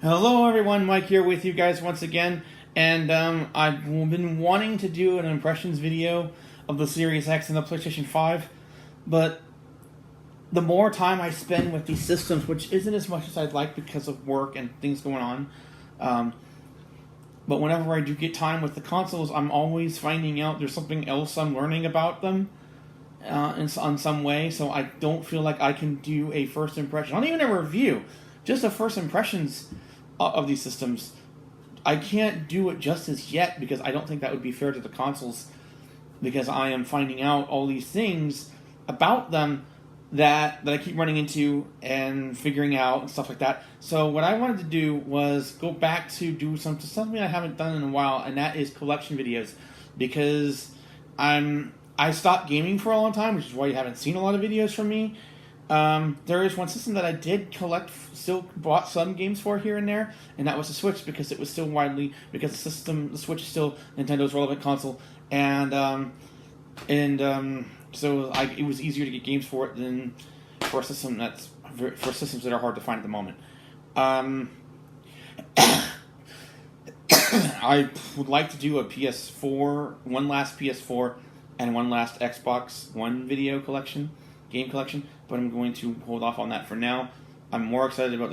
Hello everyone, Mike here with you guys once again, and I've been wanting to do an impressions video of the Series X and the PlayStation 5, but the more time I spend with these systems, which isn't as much as I'd like because of work and things going on, but whenever I do get time with the consoles, I'm always finding out there's something else I'm learning about them in some way, so I don't feel like I can do a first impression, not even a review, just a first impressions of these systems. I can't do it justice yet because I don't think that would be fair to the consoles, because I am finding out all these things about them that I keep running into and figuring out and stuff like that. So what I wanted to do was go back to do something I haven't done in a while, and that is collection videos, because I stopped gaming for a long time, which is why you haven't seen a lot of videos from me. There is one system that I did collect, still bought some games for here and there, and that was the Switch, because it was still because the Switch is still Nintendo's relevant console, and so it was easier to get games for it than for systems that are hard to find at the moment. I would like to do a one last PS4 and one last Xbox One game collection, but I'm going to hold off on that for now. I'm more excited about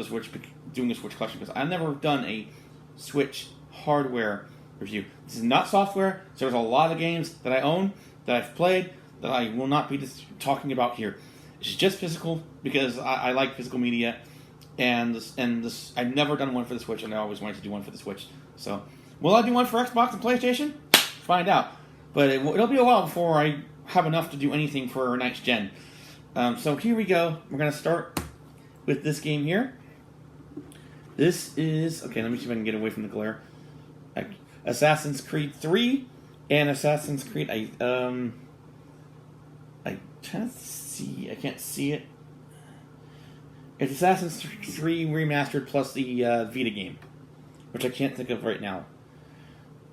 doing a Switch collection, because I've never done a Switch hardware review. This is not software, so there's a lot of games that I own, that I've played, that I will not be talking about here. It's just physical, because I like physical media, and I've never done one for the Switch, and I always wanted to do one for the Switch. So, will I do one for Xbox and PlayStation? Find out. But it'll be a while before I have enough to do anything for next gen. So here we go. We're going to start with this game here. This is... Okay, let me see if I can get away from the glare. Assassin's Creed 3 and Assassin's Creed... I can't see it. It's Assassin's Creed 3 Remastered plus the Vita game, which I can't think of right now.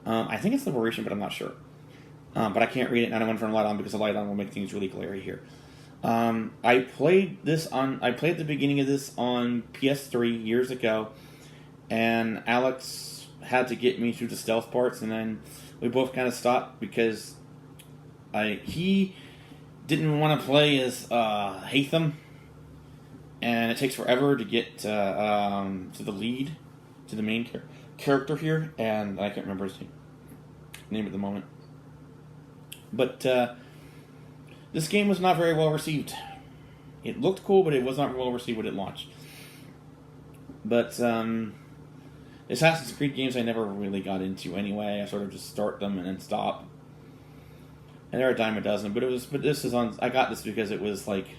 I think it's Liberation, but I'm not sure. But I can't read it, and I don't want to turn the light on because the light on will make things really glary here. I played the beginning of this on PS3 years ago, and Alex had to get me through the stealth parts, and then we both kind of stopped because he didn't want to play as Hatham, and it takes forever to get to the lead, to the main character here, and I can't remember his name at the moment. But this game was not very well received. It looked cool, but it was not well received when it launched. But Assassin's Creed games I never really got into anyway. I sort of just start them and then stop. And they're a dime a dozen. But this is on. I got this because it was like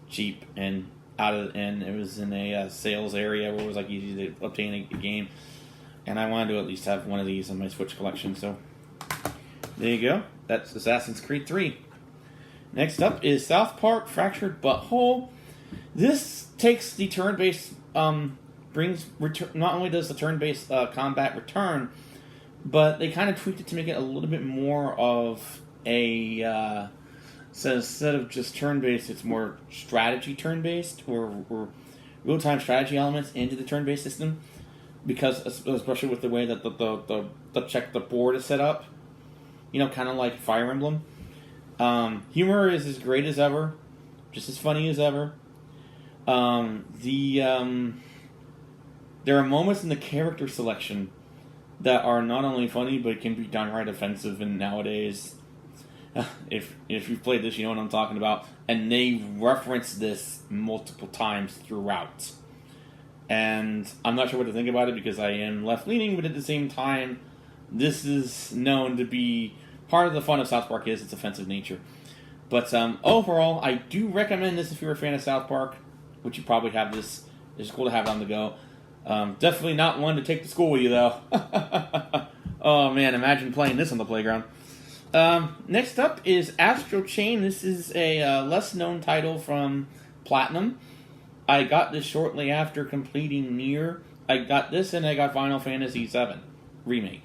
cheap and it was in a sales area where it was like easy to obtain a game. And I wanted to at least have one of these in my Switch collection. So there you go. That's Assassin's Creed 3. Next up is South Park Fractured Butthole. This takes the turn-based, not only does the turn-based combat return, but they kind of tweaked it to make it a little bit more of a, so instead of just turn-based, it's more strategy turn-based, or real-time strategy elements into the turn-based system, because especially with the way that the board is set up. You know, kind of like Fire Emblem. Humor is as great as ever, just as funny as ever. There are moments in the character selection that are not only funny, but can be downright offensive. And nowadays, if you've played this, you know what I'm talking about. And they reference this multiple times throughout. And I'm not sure what to think about it because I am left-leaning, but at the same time, this is known to be part of the fun of South Park is its offensive nature. But overall, I do recommend this if you're a fan of South Park, which you probably have this. It's cool to have it on the go. Definitely not one to take to school with you, though. Oh, man, imagine playing this on the playground. Next up is Astro Chain. This is a less-known title from Platinum. I got this shortly after completing Nier. I got this, and I got Final Fantasy VII Remake.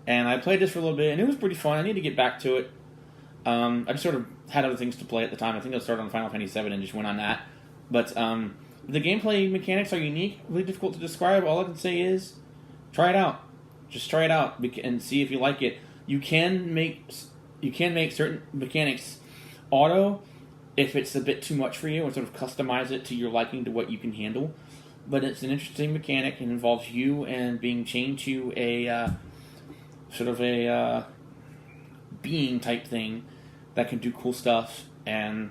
And I played this for a little bit, and it was pretty fun. I need to get back to it. I just sort of had other things to play at the time. I think I started on Final Fantasy VII and just went on that. But The gameplay mechanics are unique, really difficult to describe. All I can say is, try it out. Just try it out and see if you like it. You can make certain mechanics auto if it's a bit too much for you, and sort of customize it to your liking, to what you can handle. But it's an interesting mechanic and involves you and being chained to a sort of a being type thing that can do cool stuff. And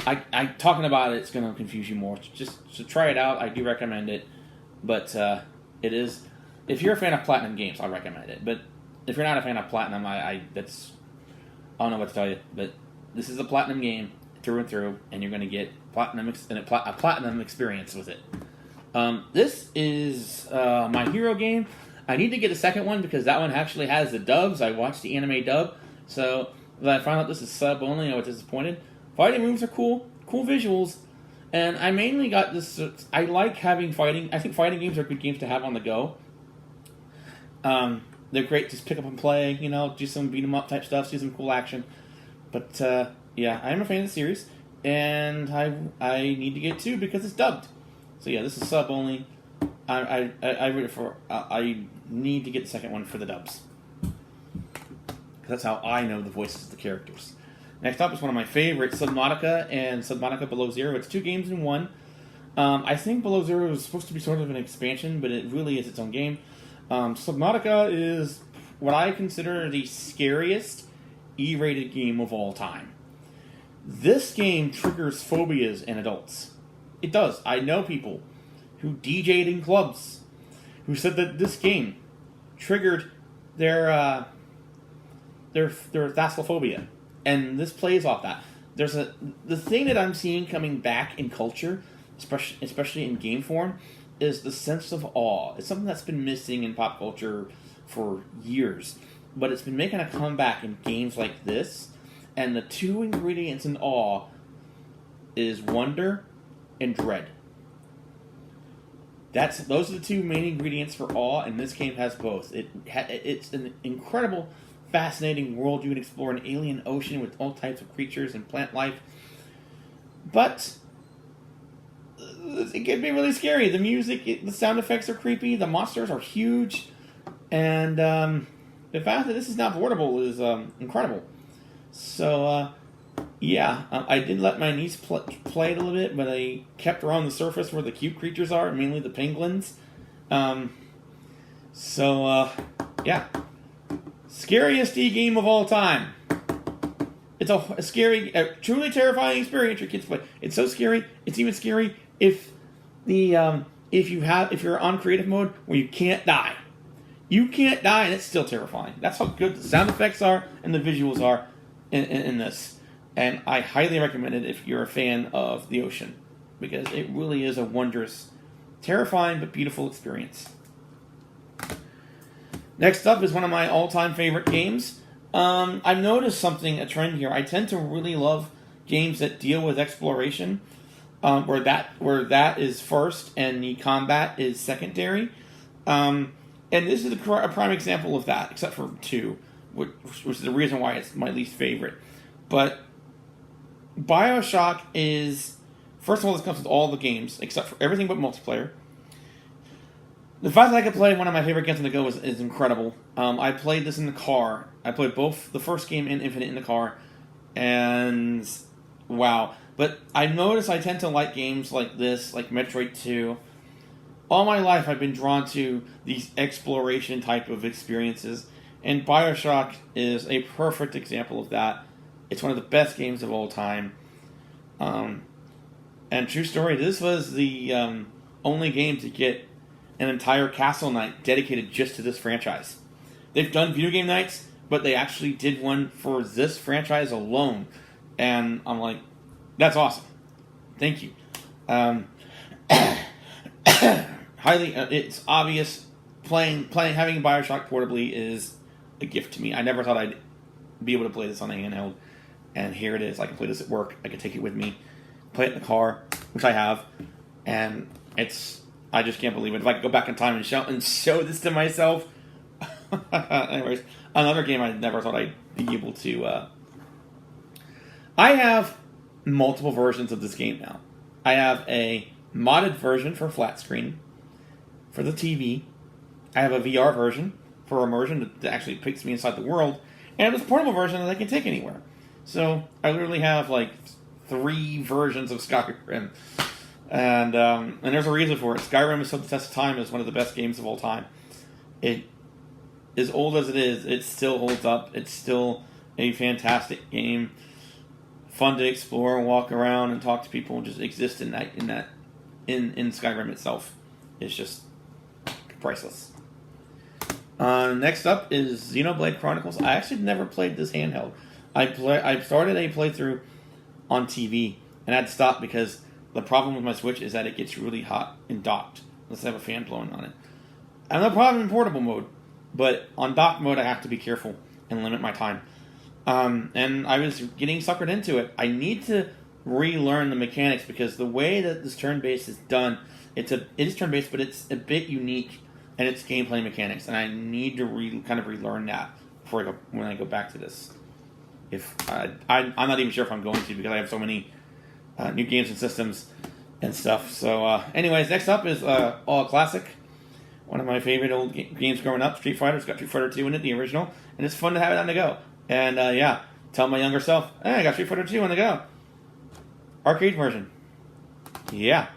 I talking about it's going to confuse you more. Just to try it out. I do recommend it, but it is, if you're a fan of Platinum games, I recommend it. But if you're not a fan of Platinum, I don't know what to tell you. But this is a Platinum game through and through, and you're going to get a Platinum experience with it. This is my hero game. I need to get a second one because that one actually has the dubs. I watched the anime dub, so when I found out this is sub only, I was disappointed. Fighting moves are cool visuals, and I mainly got this. I like having fighting. I think fighting games are good games to have on the go. They're great to pick up and play. Do some beat 'em up type stuff, see some cool action. But yeah, I am a fan of the series, and I need to get 2 because it's dubbed. So yeah, this is sub only. I need to get the second one for the dubs. That's how I know the voices of the characters. Next up is one of my favorites, Submonica and Submonica Below Zero. It's 2 games in one. I think Below Zero is supposed to be sort of an expansion, but it really is its own game. Submonica is what I consider the scariest E-rated game of all time. This game triggers phobias in adults. It does. I know people who DJ'd in clubs who said that this game triggered their thalassophobia, and this plays off that. The thing that I'm seeing coming back in culture, especially in game form, is the sense of awe. It's something that's been missing in pop culture for years, but it's been making a comeback in games like this. And the 2 ingredients in awe is wonder and dread. Those are the 2 main ingredients for awe, and this game has both. It's an incredible, fascinating world. You can explore an alien ocean with all types of creatures and plant life. But it can be really scary. The music, the sound effects are creepy. The monsters are huge, and the fact that this is not portable is incredible. So yeah, I did let my niece play it a little bit, but I kept her on the surface where the cute creatures are, mainly the penguins. Yeah, scariest E-game of all time. It's a scary, truly terrifying experience your kids play. It's so scary. It's even scary if you're on creative mode where you can't die. You can't die, and it's still terrifying. That's how good the sound effects are and the visuals are in this. And I highly recommend it if you're a fan of the ocean, because it really is a wondrous, terrifying but beautiful experience. Next up is one of my all-time favorite games. I've noticed a trend here. I tend to really love games that deal with exploration, where that is first and the combat is secondary. And this is a prime example of that, except for 2, which is the reason why it's my least favorite. But Bioshock is, first of all, this comes with all the games, except for everything but multiplayer. The fact that I could play one of my favorite games on the go is incredible. I played this in the car. I played both the first game and Infinite in the car, and wow. But I noticed I tend to like games like this, like Metroid 2. All my life I've been drawn to these exploration type of experiences, and Bioshock is a perfect example of that. It's one of the best games of all time. And true story, this was the only game to get an entire castle night dedicated just to this franchise. They've done video game nights, but they actually did one for this franchise alone. And I'm like, that's awesome. Thank you. It's obvious having Bioshock portably is a gift to me. I never thought I'd be able to play this on a handheld, and here it is. I can play this at work. I can take it with me, play it in the car, which I have, and I just can't believe it. If I could go back in time and show this to myself. Anyways, another game I never thought I'd be able to. I have multiple versions of this game now. I have a modded version for flat screen for the TV. I have a VR version for immersion that actually takes me inside the world, and there's a portable version that I can take anywhere. So I literally have like 3 versions of Skyrim, and there's a reason for it. Skyrim has stood the test of time as one of the best games of all time. It, as old as it is, it still holds up. It's still a fantastic game, fun to explore and walk around and talk to people and just exist in Skyrim itself. It's just priceless. Next up is Xenoblade Chronicles. I actually never played this handheld. I started a playthrough on TV and I had to stop because the problem with my Switch is that it gets really hot and docked unless I have a fan blowing on it. I have no problem in portable mode, but on dock mode I have to be careful and limit my time. And I was getting suckered into it. I need to relearn the mechanics because the way that this turn-based is done, it is turn-based, but it's a bit unique in its gameplay mechanics, and I need to kind of relearn that when I go back to this. I'm not even sure if I'm going to because I have so many new games and systems and stuff. So, anyways, next up is all classic. One of my favorite old games growing up, Street Fighter. It's got Street Fighter 2 in it, the original, and it's fun to have it on the go. And tell my younger self, hey, I got Street Fighter 2 on the go. Arcade version. Yeah.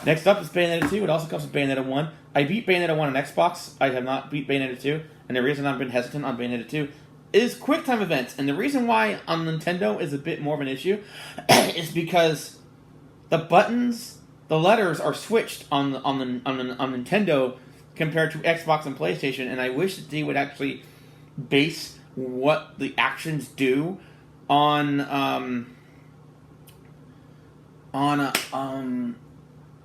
Next up is Bayonetta 2. It also comes with Bayonetta 1. I beat Bayonetta 1 on Xbox. I have not beat Bayonetta 2. And the reason I've been hesitant on Bayonetta 2 is QuickTime events. And the reason why on Nintendo is a bit more of an issue is because the buttons, the letters are switched on Nintendo compared to Xbox and PlayStation. And I wish that they would actually base what the actions do on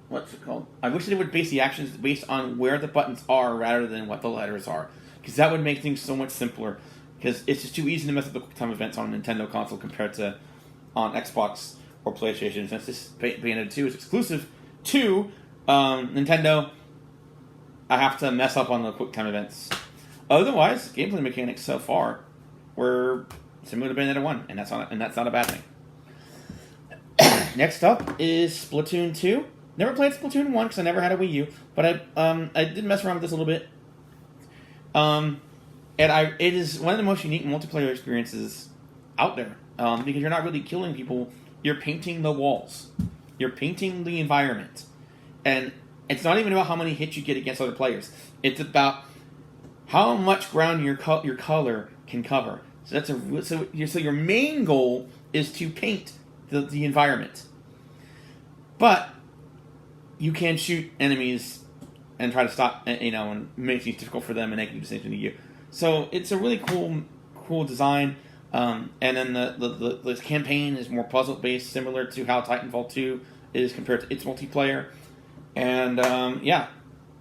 what's it called? I wish they would base the actions based on where the buttons are rather than what the letters are, because that would make things so much simpler. Because it's just too easy to mess up the QuickTime events on a Nintendo console compared to on Xbox or PlayStation. Since this Bayonetta 2 is exclusive to Nintendo, I have to mess up on the QuickTime events. Otherwise, gameplay mechanics so far were similar to Bayonetta 1, and that's not a bad thing. Next up is Splatoon 2. Never played Splatoon 1 because I never had a Wii U, but I did mess around with this a little bit. It is one of the most unique multiplayer experiences out there, because you're not really killing people, you're painting the walls. You're painting the environment. And it's not even about how many hits you get against other players. It's about how much ground your color can cover. So your main goal is to paint the environment. But you can shoot enemies and try to stop, and make things difficult for them, and they can do the same thing to you. So it's a really cool design. And then the campaign is more puzzle based, similar to how Titanfall 2 is compared to its multiplayer. And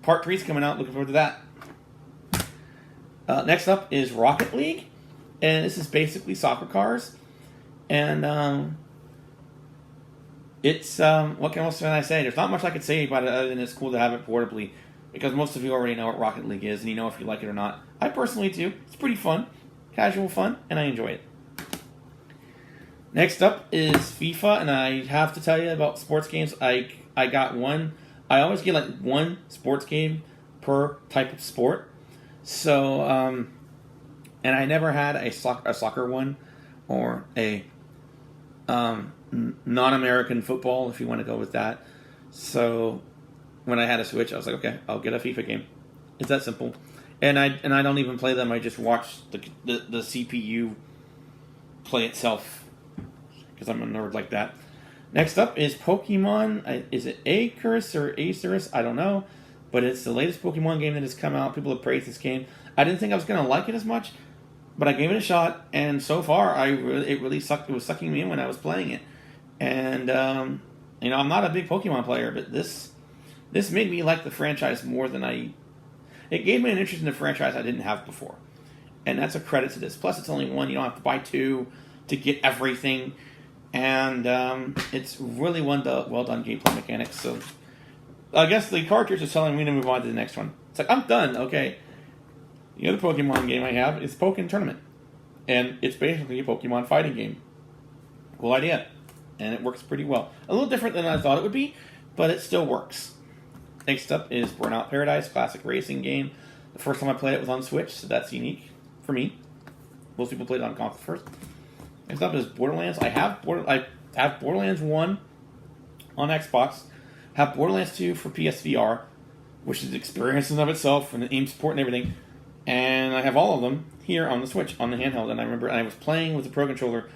Part 3 is coming out. Looking forward to that. Next up is Rocket League, and this is basically soccer cars. And it's what else can I say? There's not much I could say about it other than it's cool to have it portably, because most of you already know what Rocket League is, and you know if you like it or not. I personally do. It's pretty fun, casual fun, and I enjoy it. Next up is FIFA, and I have to tell you about sports games. I got one. I always get like one sports game per type of sport. So, and I never had a soccer one or a non-American football, if you want to go with that. So when I had a Switch, I was like, okay, I'll get a FIFA game. It's that simple. And I don't even play them. I just watch the CPU play itself, because I'm a nerd like that. Next up is Pokemon. Is it Arceus or Acerus? I don't know. But it's the latest Pokemon game that has come out. People have praised this game. I didn't think I was going to like it as much, but I gave it a shot. And so far, it really sucked. It was sucking me in when I was playing it. And, I'm not a big Pokemon player, but this made me like the franchise more than it gave me an interest in the franchise I didn't have before. And that's a credit to this. Plus, it's only one. You don't have to buy two to get everything. And it's really well done gameplay mechanics. So I guess the cartridge is telling me to move on to the next one. It's like, I'm done. Okay. The other Pokemon game I have is Pokken Tournament. And it's basically a Pokemon fighting game. Cool idea. And it works pretty well. A little different than I thought it would be, but it still works. Next up is Burnout Paradise, classic racing game. The first time I played it was on Switch, so that's unique for me. Most people played it on console first. Next up is Borderlands. I have Borderlands 1 on Xbox. Have Borderlands 2 for PSVR, which is an experience in and of itself, and the aim support and everything. And I have all of them here on the Switch, on the handheld. And I remember I was playing with the Pro Controller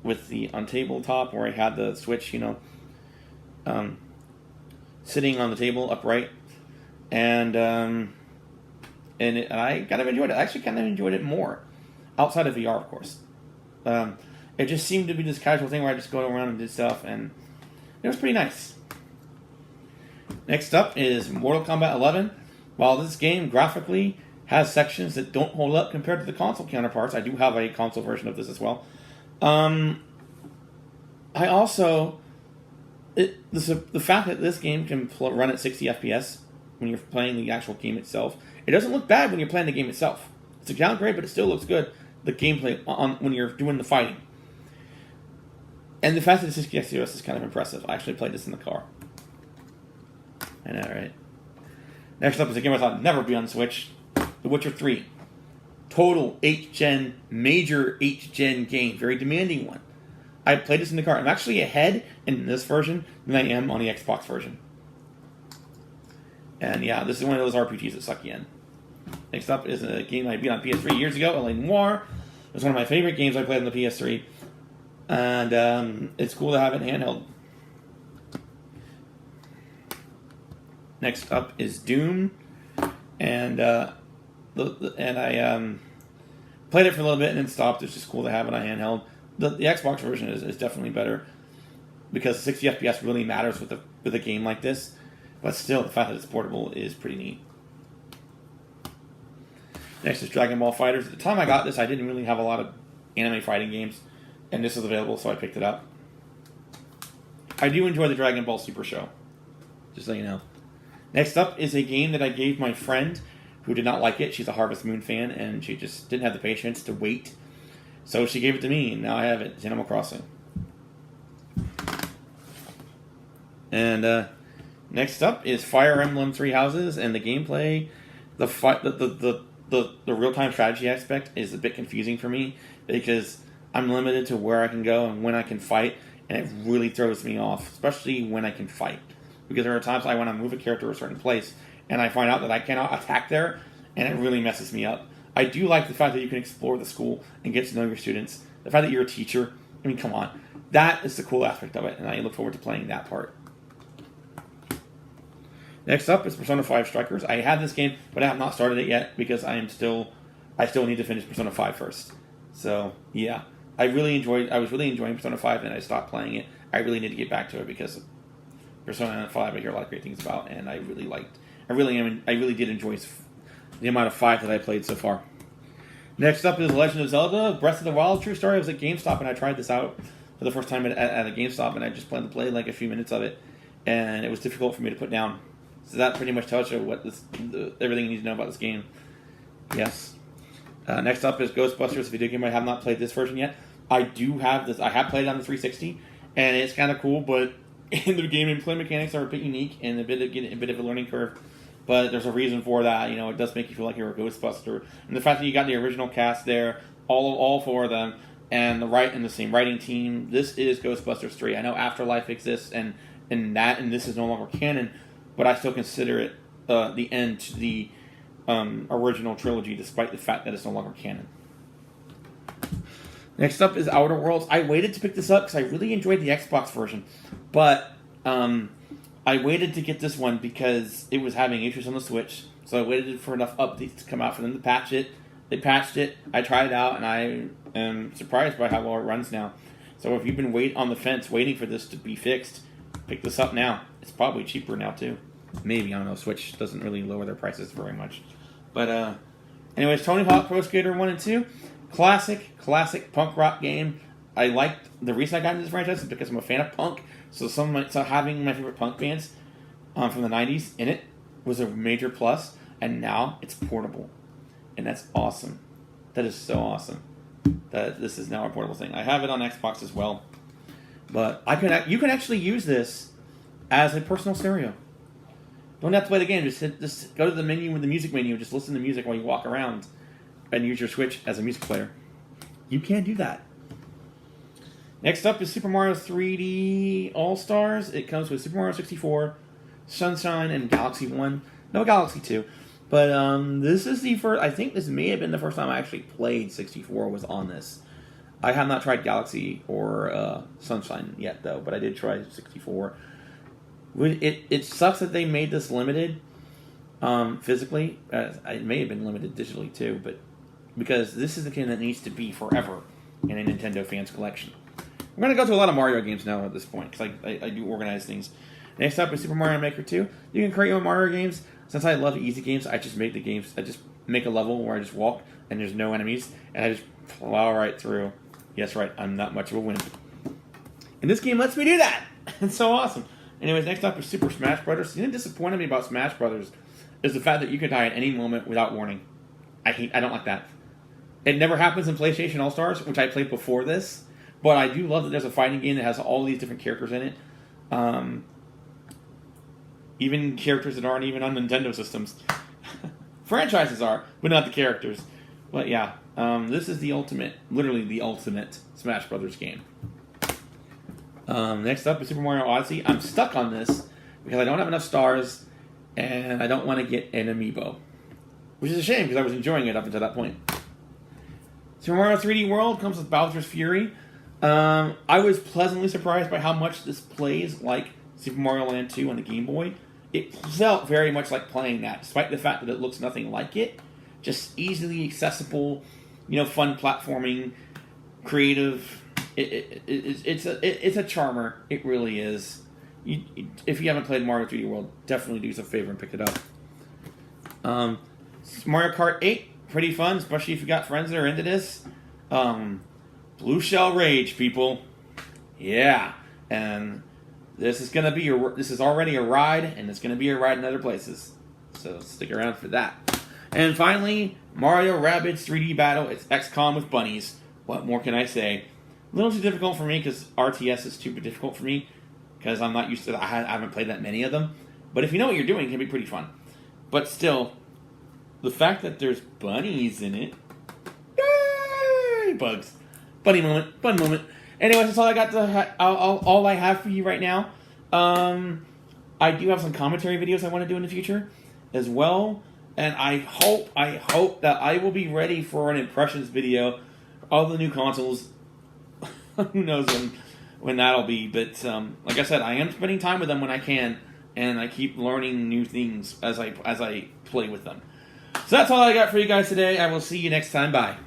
with the on tabletop, where I had the Switch, sitting on the table upright, and I kind of enjoyed it. I actually kind of enjoyed it more outside of VR, of course. It just seemed to be this casual thing where I just go around and did stuff, and it was pretty nice. Next up is Mortal Kombat 11. While this game graphically has sections that don't hold up compared to the console counterparts, I do have a console version of this as well. I also... the fact that this game can run at 60 FPS when you're playing the actual game itself, it doesn't look bad when you're playing the game itself. It's a downgrade, but it still looks good. The gameplay when you're doing the fighting. And the fact that it's 60 FPS is kind of impressive. I actually played this in the car. I know, right? Next up is a game I thought would never be on Switch. The Witcher 3. Total 8th-gen, major 8th-gen game. Very demanding one. I played this in the car. I'm actually ahead in this version than I am on the Xbox version. And yeah, this is one of those RPGs that suck you in. Next up is a game I beat on PS3 years ago, L.A. Noire. It was one of my favorite games I played on the PS3. And it's cool to have it handheld. Next up is Doom. And I played it for a little bit and then stopped. It's just cool to have it on handheld. The Xbox version is definitely better because 60 FPS really matters with a game like this. But still, the fact that it's portable is pretty neat. Next is Dragon Ball Fighterz. At the time I got this, I didn't really have a lot of anime fighting games, and this was available, so I picked it up. I do enjoy the Dragon Ball Super Show, just so you know. Next up is a game that I gave my friend who did not like it. She's a Harvest Moon fan, and she just didn't have the patience to wait. So she gave it to me, and now I have it. It's Animal Crossing. And next up is Fire Emblem Three Houses, and the gameplay, the real-time strategy aspect is a bit confusing for me because I'm limited to where I can go and when I can fight, and it really throws me off, especially when I can fight. Because there are times I want to move a character to a certain place, and I find out that I cannot attack there, and it really messes me up. I do like the fact that you can explore the school and get to know your students. The fact that you're a teacher, I mean, come on. That is the cool aspect of it, and I look forward to playing that part. Next up is Persona 5 Strikers. I have this game, but I have not started it yet because I still need to finish Persona 5 first. So, yeah. I was really enjoying Persona 5, and I stopped playing it. I really need to get back to it because Persona 5 I hear a lot of great things about, and I really did enjoy the amount of 5 that I played so far. Next up is Legend of Zelda Breath of the Wild True Story. I was at GameStop, and I tried this out for the first time at a GameStop, and I just planned to play like a few minutes of it, and it was difficult for me to put down. So that pretty much tells you everything you need to know about this game. Yes. Next up is Ghostbusters, a video game. I have not played this version yet. I do have this. I have played it on the 360, and it's kind of cool, but in the game, play mechanics are a bit unique and a bit of a learning curve. But there's a reason for that. You know, it does make you feel like you're a Ghostbuster, and the fact that you got the original cast there, all four of them, and the same writing team. This is Ghostbusters 3. I know Afterlife exists, and this is no longer canon, but I still consider it the end to the original trilogy, despite the fact that it's no longer canon. Next up is Outer Worlds. I waited to pick this up because I really enjoyed the Xbox version, but I waited to get this one because it was having issues on the Switch, so I waited for enough updates to come out for them to patch it. They patched it, I tried it out, and I am surprised by how well it runs now. So if you've been on the fence waiting for this to be fixed, pick this up now. It's probably cheaper now too. Maybe, I don't know, Switch doesn't really lower their prices very much. But anyways, Tony Hawk Pro Skater 1 and 2. Classic punk rock game. I liked the reason I got into this franchise is because I'm a fan of punk. So having my favorite punk bands from the 90s in it was a major plus, and now it's portable. And that's awesome. That is so awesome that this is now a portable thing. I have it on Xbox as well. But you can actually use this as a personal stereo. Don't have to play the game. Just go to the menu with the music menu. Just listen to music while you walk around, and use your Switch as a music player. You can do that. Next up is Super Mario 3D All Stars. It comes with Super Mario 64, Sunshine, and Galaxy 1. No Galaxy 2. But this is the first. I think this may have been the first time I actually played 64. Was on this. I have not tried Galaxy or Sunshine yet, though. But I did try 64. It sucks that they made this limited physically. It may have been limited digitally too, but because this is the game that needs to be forever in a Nintendo fan's collection. We're going to go to a lot of Mario games now at this point, because I do organize things. Next up is Super Mario Maker 2. You can create your own Mario games. Since I love easy games, I just make the games. I just make a level where I just walk and there's no enemies, and I just plow right through. Yes, right, I'm not much of a wimp. And this game lets me do that. It's so awesome. Anyways, next up is Super Smash Brothers. The thing that disappointed me about Smash Brothers is the fact that you can die at any moment without warning. I don't like that. It never happens in PlayStation All-Stars, which I played before this, but I do love that there's a fighting game that has all these different characters in it. Even characters that aren't even on Nintendo systems. Franchises are, but not the characters. But yeah, this is the ultimate, literally the ultimate Smash Brothers game. Next up is Super Mario Odyssey. I'm stuck on this because I don't have enough stars and I don't want to get an amiibo. Which is a shame because I was enjoying it up until that point. Super Mario 3D World comes with Bowser's Fury. I was pleasantly surprised by how much this plays like Super Mario Land 2 on the Game Boy. It felt very much like playing that, despite the fact that it looks nothing like it. Just easily accessible, fun platforming, creative. It's a charmer. It really is. If you haven't played Mario 3D World, definitely do yourself a favor and pick it up. Mario Kart 8, pretty fun, especially if you got friends that are into this. Blue Shell Rage, people. Yeah, and this is already a ride, and it's gonna be a ride in other places. So stick around for that. And finally, Mario Rabbids 3D Battle. It's XCOM with bunnies. What more can I say? A little too difficult for me because RTS is too difficult for me because I'm not used to. I haven't played that many of them. But if you know what you're doing, it can be pretty fun. But still, the fact that there's bunnies in it, yay! Bugs, bunny moment, fun moment. Anyways, that's all I got all I have for you right now. I do have some commentary videos I want to do in the future as well, and I hope that I will be ready for an impressions video of the new consoles. Who knows when that'll be, but like I said, I am spending time with them when I can, and I keep learning new things as I play with them. So that's all I got for you guys today. I will see you next time. Bye.